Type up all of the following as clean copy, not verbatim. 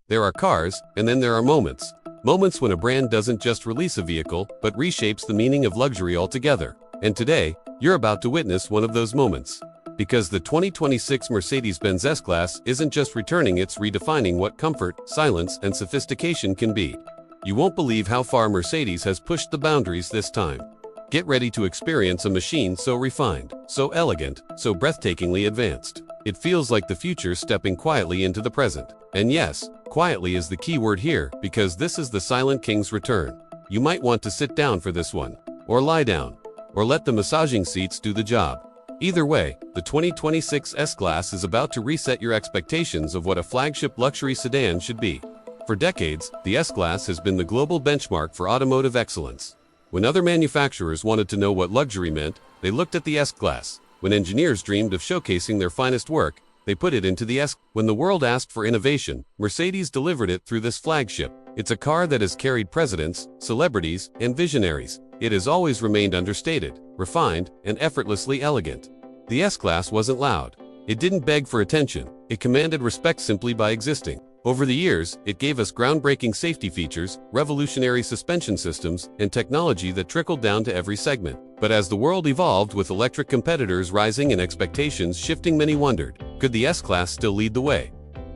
There are cars, and then there are moments. Moments when a brand doesn't just release a vehicle, but reshapes the meaning of luxury altogether. And today, you're about to witness one of those moments. Because the 2026 Mercedes-Benz S-Class isn't just returning, it's redefining what comfort, silence, and sophistication can be. You won't believe how far Mercedes has pushed the boundaries this time. Get ready to experience a machine so refined, so elegant, so breathtakingly advanced. It feels like the future stepping quietly into the present. And yes, quietly is the key word here, because this is the Silent King's return. You might want to sit down for this one, or lie down, or let the massaging seats do the job. Either way, the 2026 S-Class is about to reset your expectations of what a flagship luxury sedan should be. For decades, the S-Class has been the global benchmark for automotive excellence. When other manufacturers wanted to know what luxury meant, they looked at the S-Class. When engineers dreamed of showcasing their finest work, they put it into the S. When the world asked for innovation, Mercedes delivered it through this flagship. It's a car that has carried presidents, celebrities, and visionaries. It has always remained understated, refined, and effortlessly elegant. The S-Class wasn't loud. It didn't beg for attention. It commanded respect simply by existing. Over the years, it gave us groundbreaking safety features, revolutionary suspension systems, and technology that trickled down to every segment. But as the world evolved with electric competitors rising and expectations shifting, many wondered, could the S-Class still lead the way?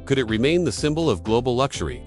Could it remain the symbol of global luxury?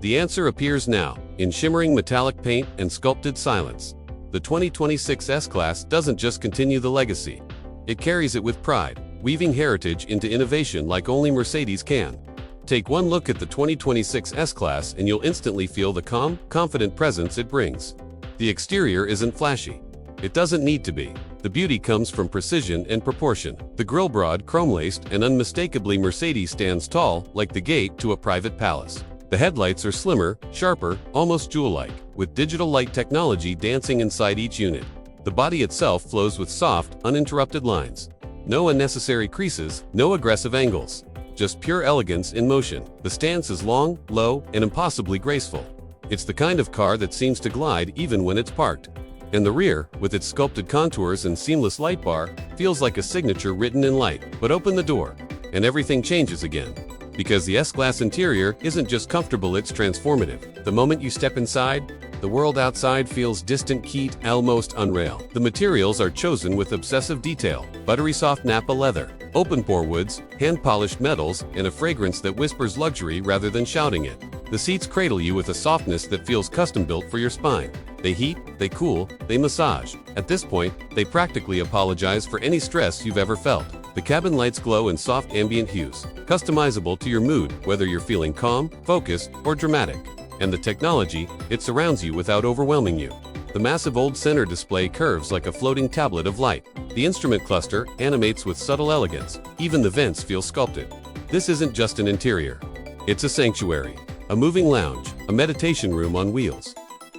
The answer appears now, in shimmering metallic paint and sculpted silence. The 2026 S-Class doesn't just continue the legacy. It carries it with pride, weaving heritage into innovation like only Mercedes can. Take one look at the 2026 S-Class and you'll instantly feel the calm, confident presence it brings. The exterior isn't flashy. It doesn't need to be. The beauty comes from precision and proportion. The grille broad, chrome-laced, and unmistakably Mercedes stands tall, like the gate to a private palace. The headlights are slimmer, sharper, almost jewel-like, with digital light technology dancing inside each unit. The body itself flows with soft, uninterrupted lines. No unnecessary creases, no aggressive angles. Just pure elegance in motion. The stance is long, low, and impossibly graceful. It's the kind of car that seems to glide even when it's parked. And the rear, with its sculpted contours and seamless light bar, feels like a signature written in light. But open the door, and everything changes again. Because the S-Class interior isn't just comfortable, it's transformative. The moment you step inside, the world outside feels distant, heat, almost unreal. The materials are chosen with obsessive detail: buttery soft Napa leather, open-pore woods, hand-polished metals, and a fragrance that whispers luxury rather than shouting it. The seats cradle you with a softness that feels custom-built for your spine. They heat, they cool, they massage. At this point, they practically apologize for any stress you've ever felt. The cabin lights glow in soft ambient hues, customizable to your mood, whether you're feeling calm, focused, or dramatic. And the technology, it surrounds you without overwhelming you. The massive old center display curves like a floating tablet of light. The instrument cluster animates with subtle elegance. Even the vents feel sculpted. This isn't just an interior. It's a sanctuary, a moving lounge, a meditation room on wheels.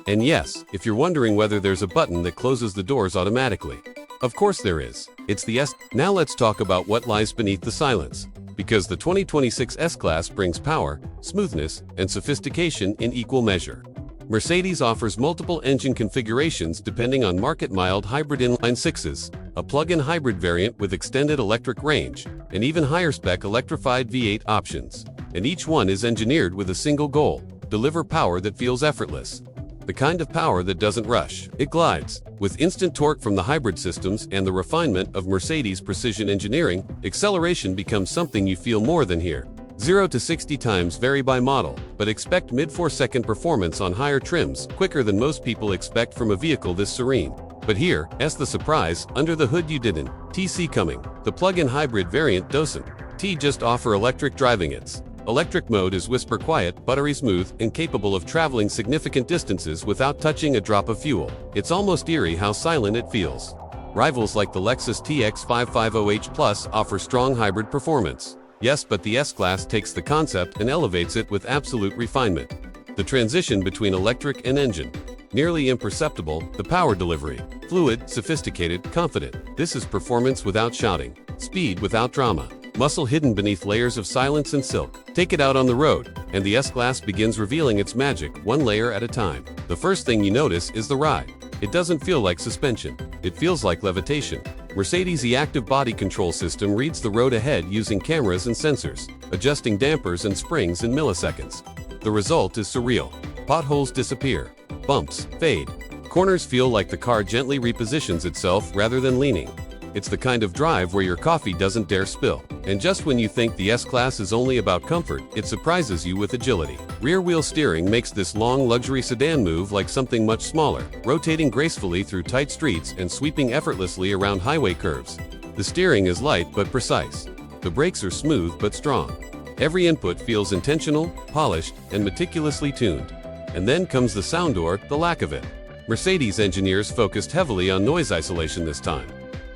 And yes, if you're wondering whether there's a button that closes the doors automatically, of course there is. It's the S. Now let's talk about what lies beneath the silence. Because the 2026 S-Class brings power, smoothness, and sophistication in equal measure. Mercedes offers multiple engine configurations depending on market: mild hybrid inline sixes, a plug-in hybrid variant with extended electric range, and even higher-spec electrified V8 options. And each one is engineered with a single goal: deliver power that feels effortless. The kind of power that doesn't rush. It glides. With instant torque from the hybrid systems and the refinement of Mercedes' precision engineering, acceleration becomes something you feel more than hear. 0 to 60 times vary by model, but expect mid-4-second performance on higher trims, quicker than most people expect from a vehicle this serene. But here's the surprise: under the hood you didn't see coming. The plug-in hybrid variant doesn't just offer electric driving. Its electric mode is whisper quiet, buttery smooth, and capable of traveling significant distances without touching a drop of fuel. It's almost eerie how silent it feels. Rivals like the Lexus TX 550h Plus offer strong hybrid performance. Yes, but the S-Class takes the concept and elevates it with absolute refinement. The transition between electric and engine, nearly imperceptible. The power delivery, fluid, sophisticated, confident. This is performance without shouting, speed without drama, muscle hidden beneath layers of silence and silk. Take it out on the road, and the S-Class begins revealing its magic, one layer at a time. The first thing you notice is the ride. It doesn't feel like suspension. It feels like levitation. Mercedes' e-active body control system reads the road ahead using cameras and sensors, adjusting dampers and springs in milliseconds. The result is surreal. Potholes disappear. Bumps fade. Corners feel like the car gently repositions itself rather than leaning. It's the kind of drive where your coffee doesn't dare spill. And just when you think the S-Class is only about comfort, it surprises you with agility. Rear-wheel steering makes this long luxury sedan move like something much smaller, rotating gracefully through tight streets and sweeping effortlessly around highway curves. The steering is light but precise. The brakes are smooth but strong. Every input feels intentional, polished, and meticulously tuned. And then comes the sound, or the lack of it. Mercedes engineers focused heavily on noise isolation this time.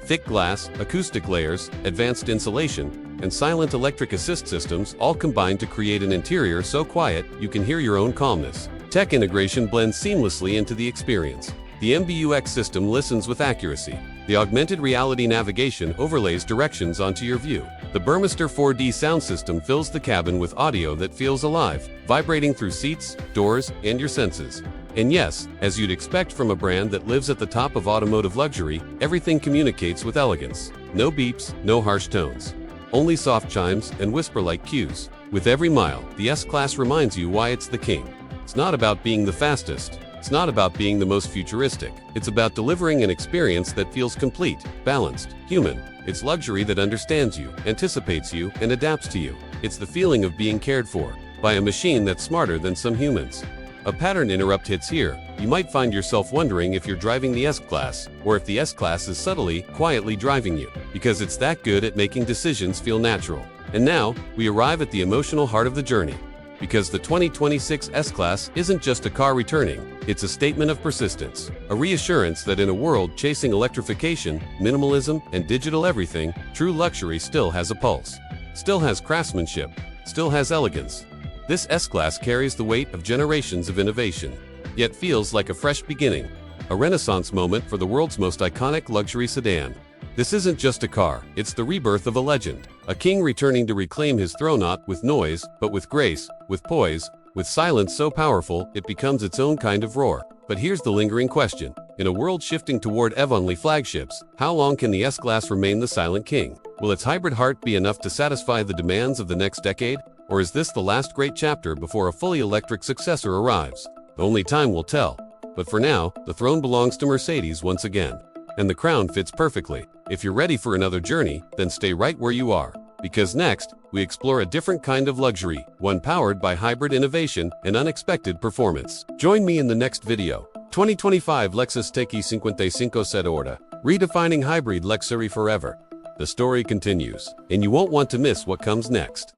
Thick glass, acoustic layers, advanced insulation, and silent electric assist systems all combine to create an interior so quiet you can hear your own calmness. Tech integration blends seamlessly into the experience. The MBUX system listens with accuracy. The augmented reality navigation overlays directions onto your view. The Burmester 4D sound system fills the cabin with audio that feels alive, vibrating through seats, doors, and your senses. And yes, as you'd expect from a brand that lives at the top of automotive luxury, everything communicates with elegance. No beeps, no harsh tones. Only soft chimes and whisper-like cues. With every mile, the S-Class reminds you why it's the king. It's not about being the fastest. It's not about being the most futuristic. It's about delivering an experience that feels complete, balanced, human. It's luxury that understands you, anticipates you, and adapts to you. It's the feeling of being cared for by a machine that's smarter than some humans. A pattern interrupt hits here. You might find yourself wondering if you're driving the S-Class, or if the S-Class is subtly, quietly driving you, because it's that good at making decisions feel natural. And now, we arrive at the emotional heart of the journey. Because the 2026 S-Class isn't just a car returning, it's a statement of persistence, a reassurance that in a world chasing electrification, minimalism, and digital everything, true luxury still has a pulse, still has craftsmanship, still has elegance. This S-Class carries the weight of generations of innovation, yet feels like a fresh beginning, a renaissance moment for the world's most iconic luxury sedan. This isn't just a car, it's the rebirth of a legend. A king returning to reclaim his throne, not with noise, but with grace, with poise, with silence so powerful it becomes its own kind of roar. But here's the lingering question. In a world shifting toward EV-only flagships, how long can the S-Class remain the silent king? Will its hybrid heart be enough to satisfy the demands of the next decade? Or is this the last great chapter before a fully electric successor arrives? Only time will tell. But for now, the throne belongs to Mercedes once again. And the crown fits perfectly. If you're ready for another journey, then stay right where you are. Because next, we explore a different kind of luxury, one powered by hybrid innovation and unexpected performance. Join me in the next video. 2025 Lexus Tech 55 Sedorda, redefining hybrid luxury forever. The story continues, and you won't want to miss what comes next.